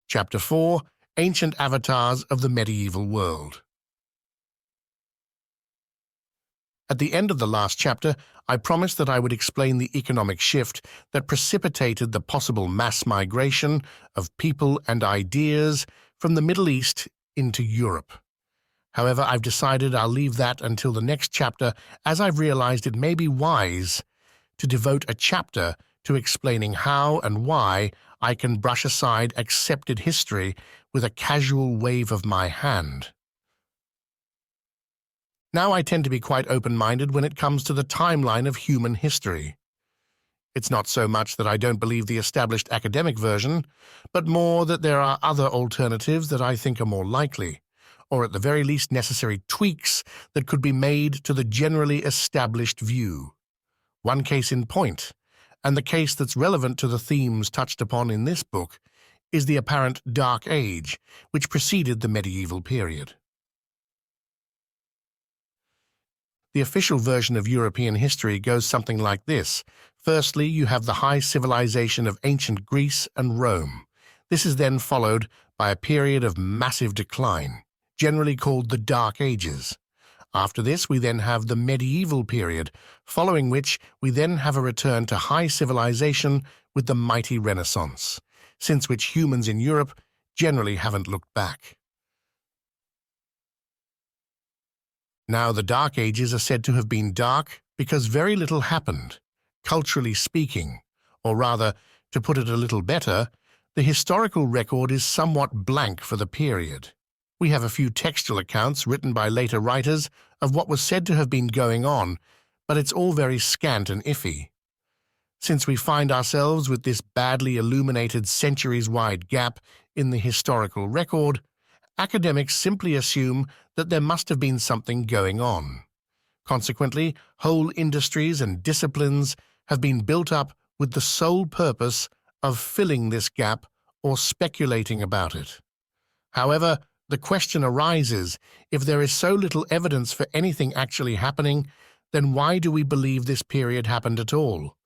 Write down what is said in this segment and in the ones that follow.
Chapter 4: Ancient Avatars of the Medieval World. At the end of the last chapter, I promised that I would explain the economic shift that precipitated the possible mass migration of people and ideas from the Middle East into Europe. However, I've decided I'll leave that until the next chapter, as I've realized it may be wise to devote a chapter to explaining how and why I can brush aside accepted history with a casual wave of my hand. Now I tend to be quite open-minded when it comes to the timeline of human history. It's not so much that I don't believe the established academic version, but more that there are other alternatives that I think are more likely, or at the very least necessary tweaks that could be made to the generally established view. One case in point, and the case that's relevant to the themes touched upon in this book, is the apparent Dark Age, which preceded the medieval period. The official version of European history goes something like this. Firstly, you have the high civilization of ancient Greece and Rome. This is then followed by a period of massive decline, generally called the Dark Ages. After this, we then have the medieval period, following which we then have a return to high civilization with the mighty Renaissance, since which humans in Europe generally haven't looked back. Now, the Dark Ages are said to have been dark because very little happened, culturally speaking, or rather, to put it a little better, the historical record is somewhat blank for the period. We have a few textual accounts written by later writers of what was said to have been going on, but it's all very scant and iffy. Since we find ourselves with this badly illuminated centuries-wide gap in the historical record, academics simply assume that there must have been something going on. Consequently, whole industries and disciplines have been built up with the sole purpose of filling this gap or speculating about it. However, the question arises, if there is so little evidence for anything actually happening, then why do we believe this period happened at all?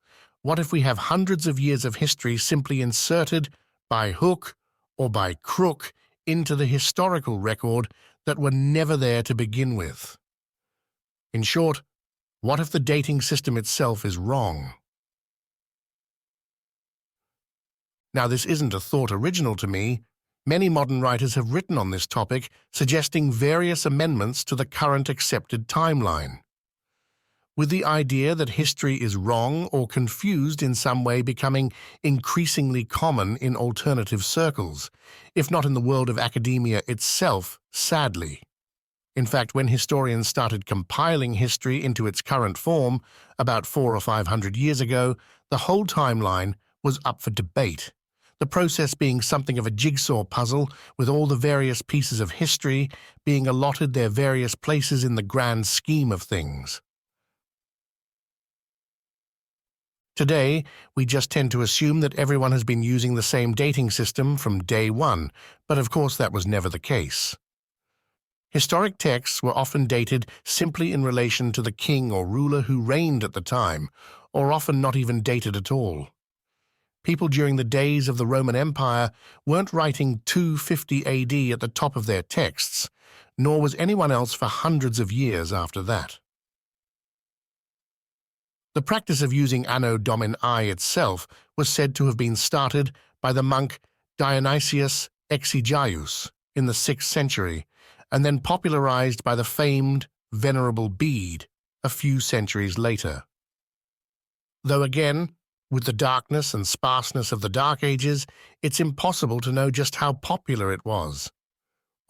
What if we have hundreds of years of history simply inserted by hook or by crook into the historical record that were never there to begin with? In short, what if the dating system itself is wrong? Now, this isn't a thought original to me. Many modern writers have written on this topic, suggesting various amendments to the current accepted timeline, with the idea that history is wrong or confused in some way becoming increasingly common in alternative circles, if not in the world of academia itself, sadly. In fact, when historians started compiling history into its current form, about 400 or 500 years ago, the whole timeline was up for debate, the process being something of a jigsaw puzzle, with all the various pieces of history being allotted their various places in the grand scheme of things. Today, we just tend to assume that everyone has been using the same dating system from day one, but of course that was never the case. Historic texts were often dated simply in relation to the king or ruler who reigned at the time, or often not even dated at all. People during the days of the Roman Empire weren't writing 250 AD at the top of their texts, nor was anyone else for hundreds of years after that. The practice of using Anno Domini itself was said to have been started by the monk Dionysius Exiguus in the 6th century, and then popularized by the famed Venerable Bede a few centuries later. Though again, with the darkness and sparseness of the Dark Ages, it's impossible to know just how popular it was,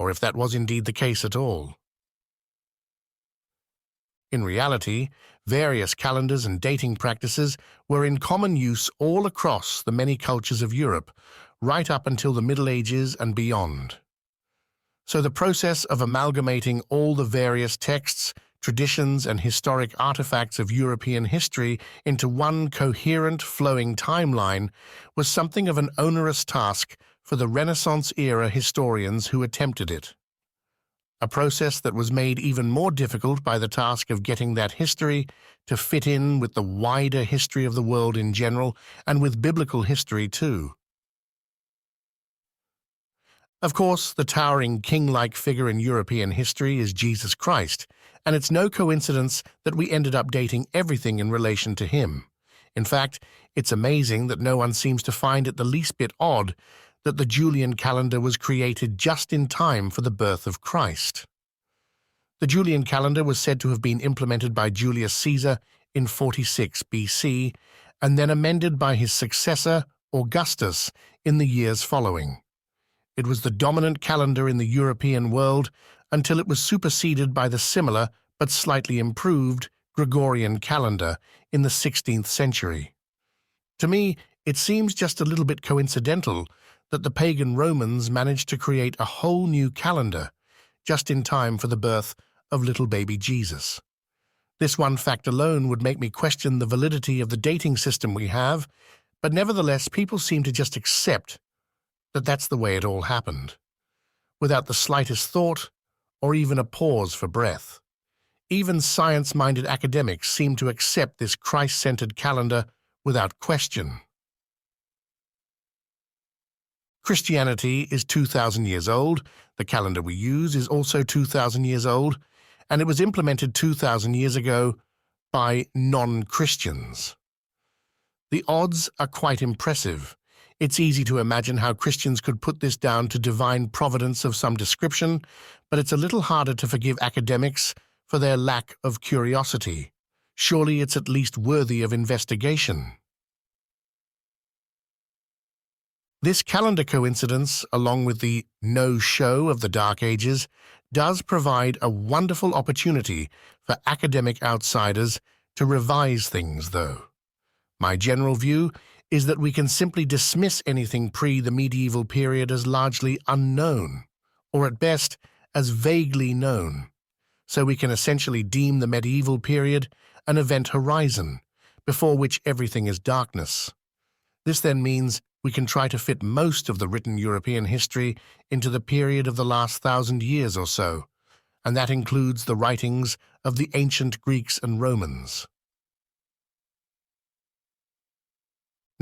or if that was indeed the case at all. In reality, various calendars and dating practices were in common use all across the many cultures of Europe, right up until the Middle Ages and beyond. So the process of amalgamating all the various texts, traditions, and historic artifacts of European history into one coherent, flowing timeline was something of an onerous task for the Renaissance-era historians who attempted it. A process that was made even more difficult by the task of getting that history to fit in with the wider history of the world in general, and with biblical history too. Of course, the towering king-like figure in European history is Jesus Christ, and it's no coincidence that we ended up dating everything in relation to him. In fact, it's amazing that no one seems to find it the least bit odd that the Julian calendar was created just in time for the birth of Christ. The Julian calendar was said to have been implemented by Julius Caesar in 46 BC and then amended by his successor, Augustus, in the years following. It was the dominant calendar in the European world until it was superseded by the similar but slightly improved Gregorian calendar in the 16th century. To me, it seems just a little bit coincidental that the pagan Romans managed to create a whole new calendar just in time for the birth of little baby Jesus. This one fact alone would make me question the validity of the dating system we have, but nevertheless people seem to just accept that that's the way it all happened, without the slightest thought or even a pause for breath. Even science-minded academics seem to accept this Christ-centered calendar without question. Christianity is 2,000 years old, the calendar we use is also 2,000 years old, and it was implemented 2,000 years ago by non-Christians. The odds are quite impressive. It's easy to imagine how Christians could put this down to divine providence of some description, but it's a little harder to forgive academics for their lack of curiosity. Surely it's at least worthy of investigation. This calendar coincidence, along with the no-show of the Dark Ages, does provide a wonderful opportunity for academic outsiders to revise things, though. My general view is that we can simply dismiss anything pre the medieval period as largely unknown, or at best, as vaguely known. So we can essentially deem the medieval period an event horizon, before which everything is darkness. This then means we can try to fit most of the written European history into the period of the last 1,000 years or so, and that includes the writings of the ancient Greeks and Romans.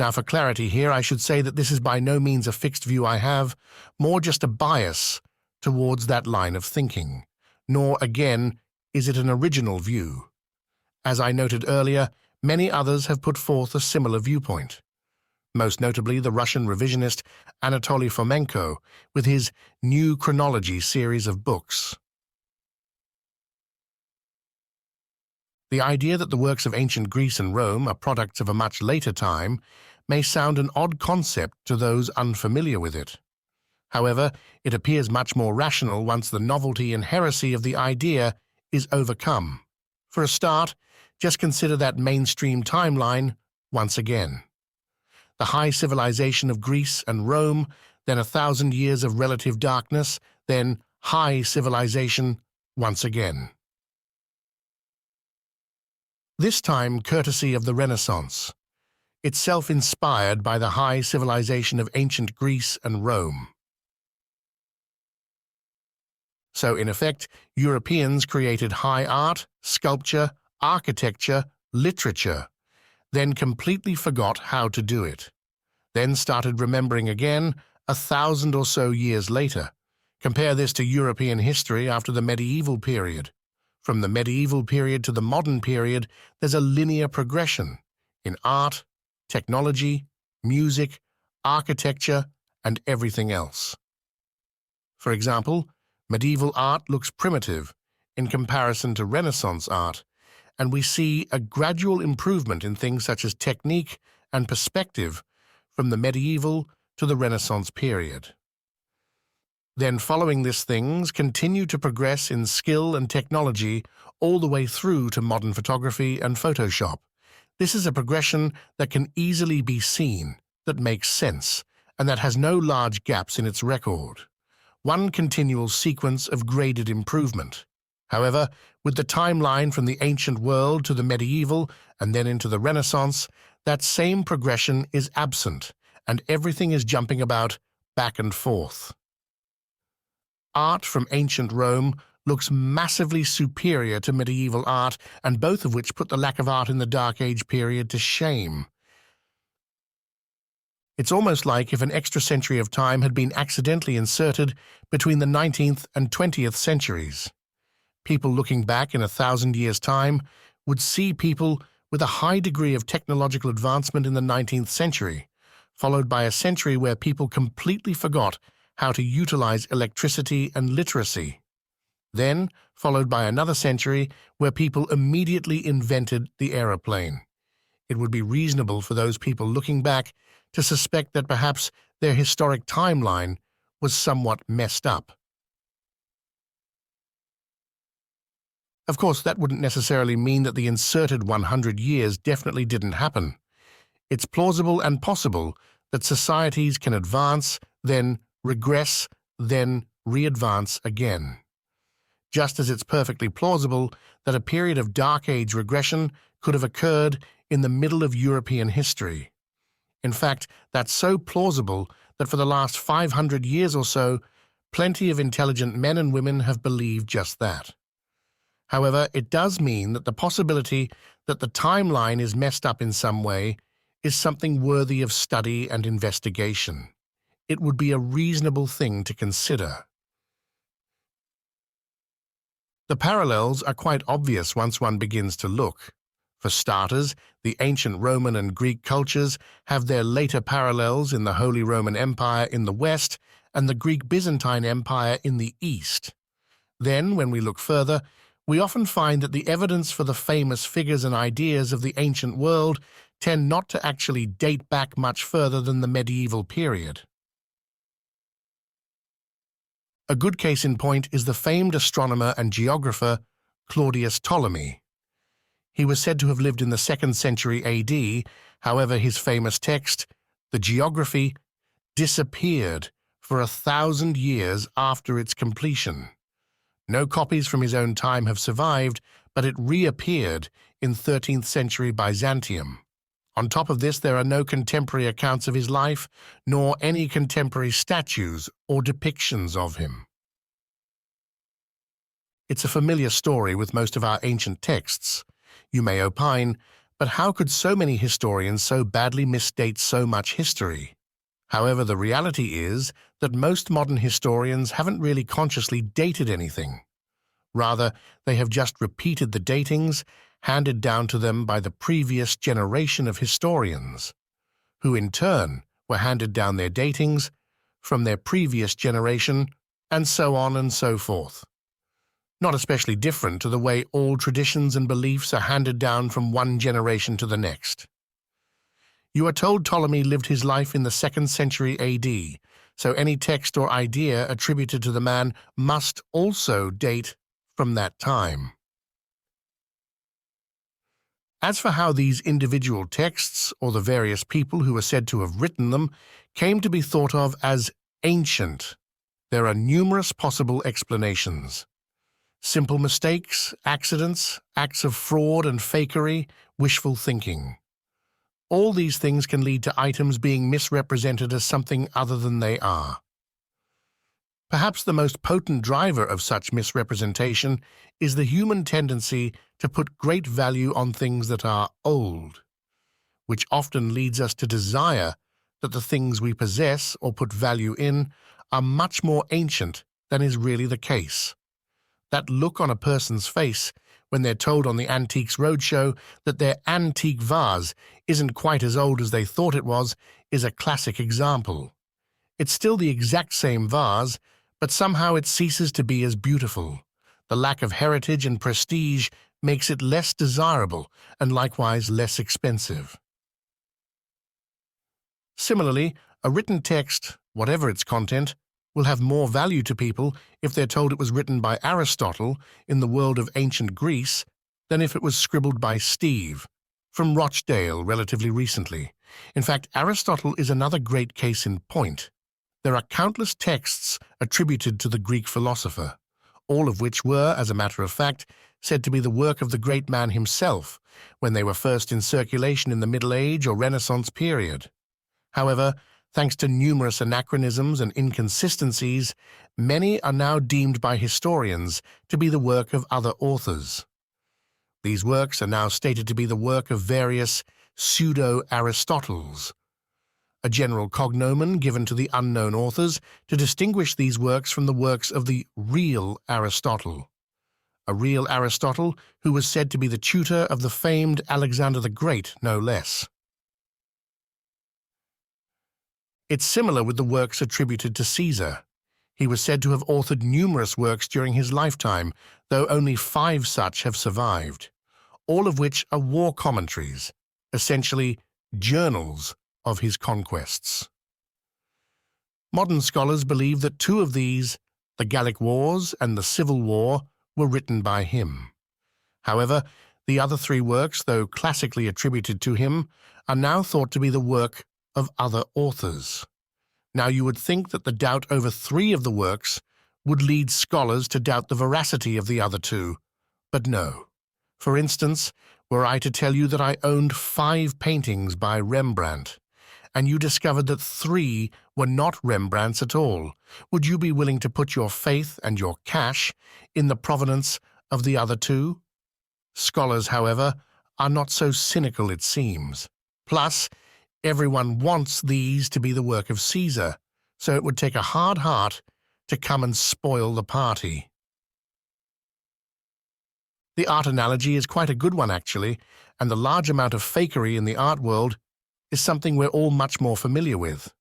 Now, for clarity here, I should say that this is by no means a fixed view I have, more just a bias towards that line of thinking. Nor, again, is it an original view. As I noted earlier, many others have put forth a similar viewpoint. Most notably the Russian revisionist Anatoly Fomenko with his New Chronology series of books. The idea that the works of ancient Greece and Rome are products of a much later time may sound an odd concept to those unfamiliar with it. However, it appears much more rational once the novelty and heresy of the idea is overcome. For a start, just consider that mainstream timeline once again. The high civilization of Greece and Rome, then 1,000 years of relative darkness, then high civilization once again. This time courtesy of the Renaissance, itself inspired by the high civilization of ancient Greece and Rome. So, in effect, Europeans created high art, sculpture, architecture, literature, then completely forgot how to do it. Then started remembering again 1,000 or so years later. Compare this to European history after the medieval period. From the medieval period to the modern period, there's a linear progression in art, technology, music, architecture, and everything else. For example, medieval art looks primitive in comparison to Renaissance art, and we see a gradual improvement in things such as technique and perspective from the medieval to the Renaissance period. Then following this, things continue to progress in skill and technology all the way through to modern photography and Photoshop. This is a progression that can easily be seen, that makes sense, and that has no large gaps in its record. One continual sequence of graded improvement. However, with the timeline from the ancient world to the medieval and then into the Renaissance, that same progression is absent, and everything is jumping about back and forth. Art from ancient Rome looks massively superior to medieval art, and both of which put the lack of art in the Dark Age period to shame. It's almost like if an extra century of time had been accidentally inserted between the 19th and 20th centuries. People looking back in 1,000 years' time would see people with a high degree of technological advancement in the 19th century, followed by a century where people completely forgot how to utilize electricity and literacy. Then, followed by another century where people immediately invented the aeroplane. It would be reasonable for those people looking back to suspect that perhaps their historic timeline was somewhat messed up. Of course, that wouldn't necessarily mean that the inserted 100 years definitely didn't happen. It's plausible and possible that societies can advance, then regress, then re-advance again. Just as it's perfectly plausible that a period of Dark Age regression could have occurred in the middle of European history. In fact, that's so plausible that for the last 500 years or so, plenty of intelligent men and women have believed just that. However, it does mean that the possibility that the timeline is messed up in some way is something worthy of study and investigation. It would be a reasonable thing to consider. The parallels are quite obvious once one begins to look. For starters, the ancient Roman and Greek cultures have their later parallels in the Holy Roman Empire in the west and the Greek Byzantine Empire in the east. Then, when we look further, we often find that the evidence for the famous figures and ideas of the ancient world tend not to actually date back much further than the medieval period. A good case in point is the famed astronomer and geographer Claudius Ptolemy. He was said to have lived in the 2nd century AD, however his famous text, the Geography, disappeared for 1,000 years after its completion. No copies from his own time have survived, but it reappeared in 13th century Byzantium. On top of this, there are no contemporary accounts of his life, nor any contemporary statues or depictions of him. It's a familiar story with most of our ancient texts. You may opine, but how could so many historians so badly misdate so much history? However, the reality is that most modern historians haven't really consciously dated anything. Rather, they have just repeated the datings handed down to them by the previous generation of historians, who in turn were handed down their datings from their previous generation, and so on and so forth. Not especially different to the way all traditions and beliefs are handed down from one generation to the next. You are told Ptolemy lived his life in the 2nd century AD, so any text or idea attributed to the man must also date from that time. As for how these individual texts, or the various people who are said to have written them, came to be thought of as ancient, there are numerous possible explanations. Simple mistakes, accidents, acts of fraud and fakery, wishful thinking. All these things can lead to items being misrepresented as something other than they are. Perhaps the most potent driver of such misrepresentation is the human tendency to put great value on things that are old, which often leads us to desire that the things we possess or put value in are much more ancient than is really the case. That look on a person's face when they're told on the Antiques Roadshow that their antique vase isn't quite as old as they thought it was is a classic example. It's still the exact same vase, but somehow it ceases to be as beautiful. The lack of heritage and prestige makes it less desirable and likewise less expensive. Similarly, a written text, whatever its content, will have more value to people if they're told it was written by Aristotle in the world of ancient Greece than if it was scribbled by Steve from Rochdale relatively recently. In fact, Aristotle is another great case in point. There are countless texts attributed to the Greek philosopher, all of which were, as a matter of fact, said to be the work of the great man himself when they were first in circulation in the Middle Age or Renaissance period. However, thanks to numerous anachronisms and inconsistencies, many are now deemed by historians to be the work of other authors. These works are now stated to be the work of various pseudo-Aristotles. a general cognomen given to the unknown authors to distinguish these works from the works of the real Aristotle. A real Aristotle who was said to be the tutor of the famed Alexander the Great, no less. It's similar with the works attributed to Caesar. He was said to have authored numerous works during his lifetime, though only 5 such have survived, all of which are war commentaries, essentially journals of his conquests. Modern scholars believe that 2 of these, the Gallic Wars and the Civil War, were written by him. However, the other 3 works, though classically attributed to him, are now thought to be the work of other authors. Now you would think that the doubt over 3 of the works would lead scholars to doubt the veracity of the other 2, but no. For instance, were I to tell you that I owned 5 paintings by Rembrandt, and you discovered that 3 were not Rembrandt's at all, would you be willing to put your faith and your cash in the provenance of the other 2? Scholars, however, are not so cynical, it seems. Plus, everyone wants these to be the work of Caesar, so it would take a hard heart to come and spoil the party. The art analogy is quite a good one, actually, and the large amount of fakery in the art world is something we're all much more familiar with.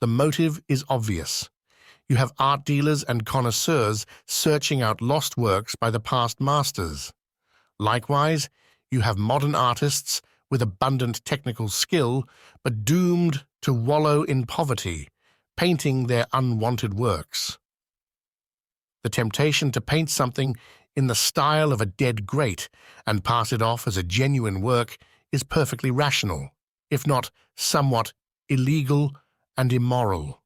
The motive is obvious. You have art dealers and connoisseurs searching out lost works by the past masters. Likewise, you have modern artists with abundant technical skill, but doomed to wallow in poverty, painting their unwanted works. The temptation to paint something in the style of a dead great and pass it off as a genuine work is perfectly rational, if not somewhat illegal and immoral.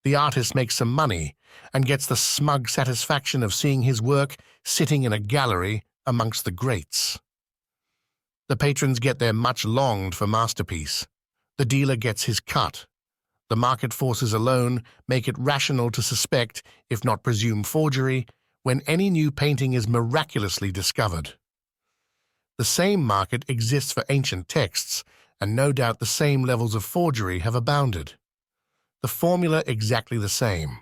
The artist makes some money and gets the smug satisfaction of seeing his work sitting in a gallery amongst the greats. The patrons get their much-longed-for masterpiece. The dealer gets his cut. The market forces alone make it rational to suspect, if not presume forgery, when any new painting is miraculously discovered. The same market exists for ancient texts, and no doubt the same levels of forgery have abounded. The formula exactly the same.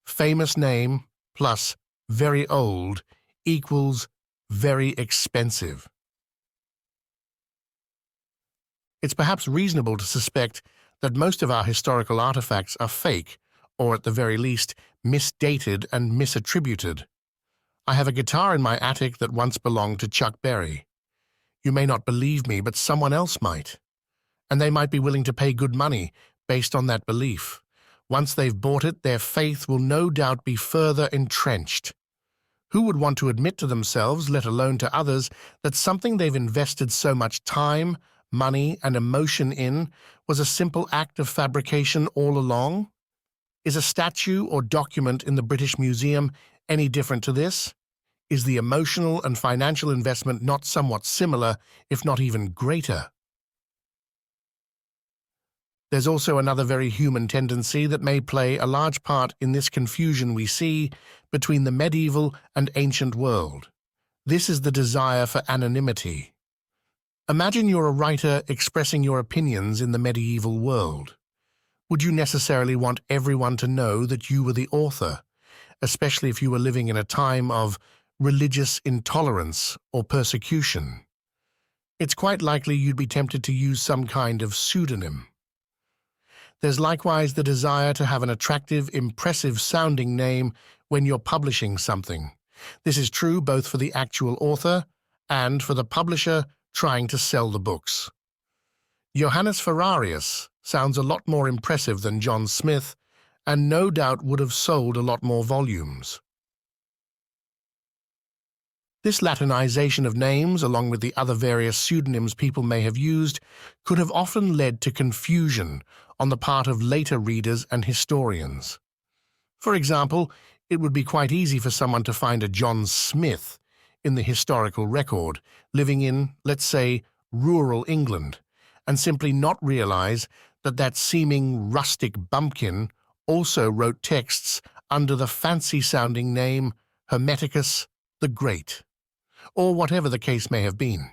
Famous name plus very old equals very expensive. It's perhaps reasonable to suspect that most of our historical artifacts are fake, or at the very least, misdated and misattributed. I have a guitar in my attic that once belonged to Chuck Berry. You may not believe me, but someone else might. And they might be willing to pay good money based on that belief. Once they've bought it, their faith will no doubt be further entrenched. Who would want to admit to themselves, let alone to others, that something they've invested so much time, money, and emotion in was a simple act of fabrication all along? Is a statue or document in the British Museum any different to this? Is the emotional and financial investment not somewhat similar, if not even greater? There's also another very human tendency that may play a large part in this confusion we see between the medieval and ancient world. This is the desire for anonymity. Imagine you're a writer expressing your opinions in the medieval world. Would you necessarily want everyone to know that you were the author, especially if you were living in a time of religious intolerance or persecution? It's quite likely you'd be tempted to use some kind of pseudonym. There's likewise the desire to have an attractive, impressive-sounding name when you're publishing something. This is true both for the actual author and for the publisher trying to sell the books. Johannes Ferrarius sounds a lot more impressive than John Smith, and no doubt would have sold a lot more volumes. This Latinization of names, along with the other various pseudonyms people may have used, could have often led to confusion on the part of later readers and historians. For example, it would be quite easy for someone to find a John Smith in the historical record, living in, let's say, rural England, and simply not realize that that seeming rustic bumpkin also wrote texts under the fancy-sounding name Hermeticus the Great, or whatever the case may have been.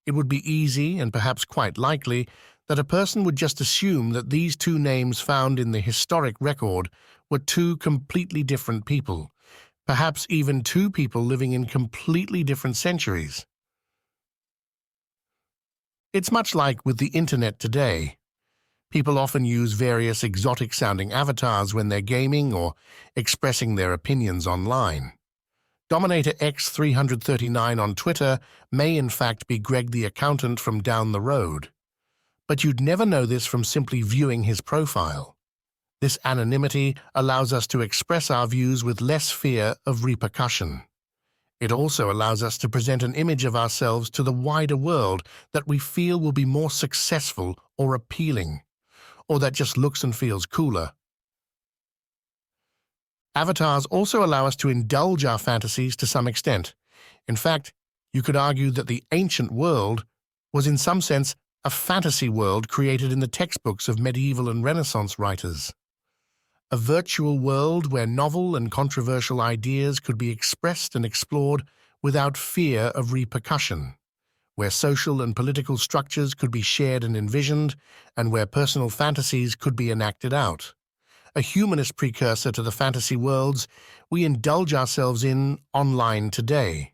It would be easy, and perhaps quite likely, that a person would just assume that these two names found in the historic record were two completely different people, perhaps even two people living in completely different centuries. It's much like with the internet today. People often use various exotic-sounding avatars when they're gaming or expressing their opinions online. Dominator X339 on Twitter may in fact be Greg the accountant from down the road. But you'd never know this from simply viewing his profile. This anonymity allows us to express our views with less fear of repercussion. It also allows us to present an image of ourselves to the wider world that we feel will be more successful or appealing, or that just looks and feels cooler. Avatars also allow us to indulge our fantasies to some extent. In fact, you could argue that the ancient world was in some sense a fantasy world created in the textbooks of medieval and Renaissance writers. A virtual world where novel and controversial ideas could be expressed and explored without fear of repercussion, where social and political structures could be shared and envisioned, and where personal fantasies could be enacted out. A humanist precursor to the fantasy worlds we indulge ourselves in online today.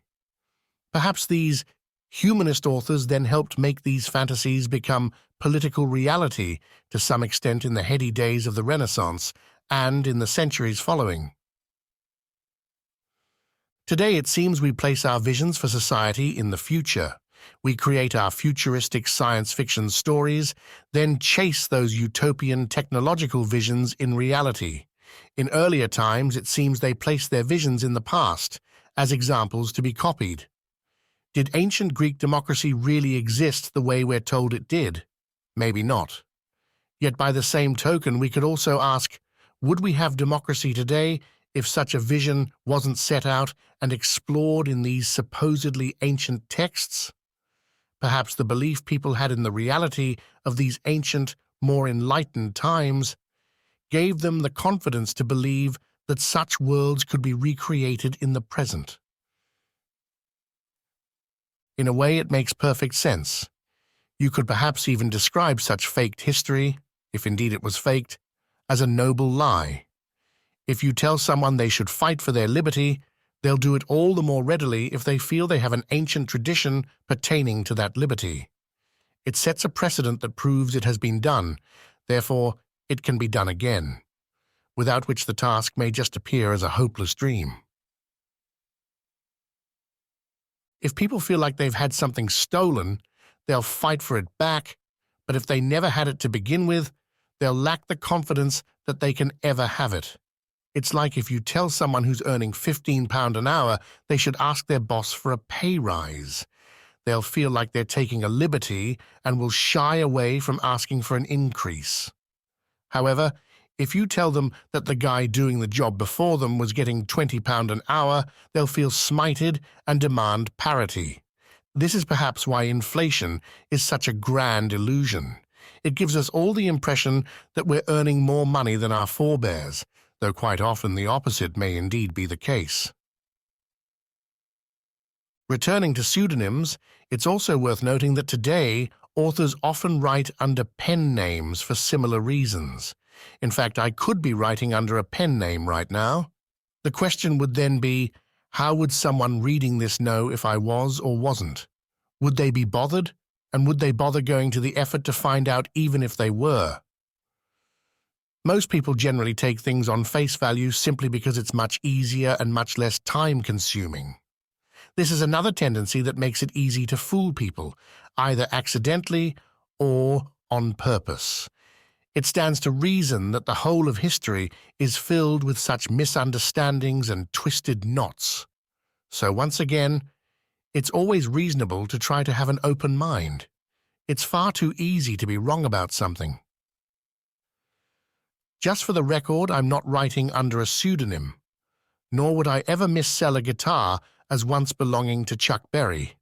Perhaps these humanist authors then helped make these fantasies become political reality to some extent in the heady days of the Renaissance and in the centuries following. Today it seems we place our visions for society in the future. We create our futuristic science fiction stories, then chase those utopian technological visions in reality. In earlier times, it seems they placed their visions in the past, as examples to be copied. Did ancient Greek democracy really exist the way we're told it did? Maybe not. Yet by the same token, we could also ask, would we have democracy today if such a vision wasn't set out and explored in these supposedly ancient texts? Perhaps the belief people had in the reality of these ancient, more enlightened times gave them the confidence to believe that such worlds could be recreated in the present. In a way, it makes perfect sense. You could perhaps even describe such faked history, if indeed it was faked, as a noble lie. If you tell someone they should fight for their liberty, they'll do it all the more readily if they feel they have an ancient tradition pertaining to that liberty. It sets a precedent that proves it has been done, therefore it can be done again, without which the task may just appear as a hopeless dream. If people feel like they've had something stolen, they'll fight for it back, but if they never had it to begin with, they'll lack the confidence that they can ever have it. It's like if you tell someone who's earning £15 an hour they should ask their boss for a pay rise. They'll feel like they're taking a liberty and will shy away from asking for an increase. However, if you tell them that the guy doing the job before them was getting £20 an hour, they'll feel smited and demand parity. This is perhaps why inflation is such a grand illusion. It gives us all the impression that we're earning more money than our forebears, though quite often the opposite may indeed be the case. Returning to pseudonyms, it's also worth noting that today authors often write under pen names for similar reasons. In fact, I could be writing under a pen name right now. The question would then be, how would someone reading this know if I was or wasn't? Would they be bothered? And would they bother going to the effort to find out even if they were? Most people generally take things on face value simply because it's much easier and much less time-consuming. This is another tendency that makes it easy to fool people, either accidentally or on purpose. It stands to reason that the whole of history is filled with such misunderstandings and twisted knots. So once again, it's always reasonable to try to have an open mind. It's far too easy to be wrong about something. Just for the record, I'm not writing under a pseudonym, nor would I ever missell a guitar as once belonging to Chuck Berry.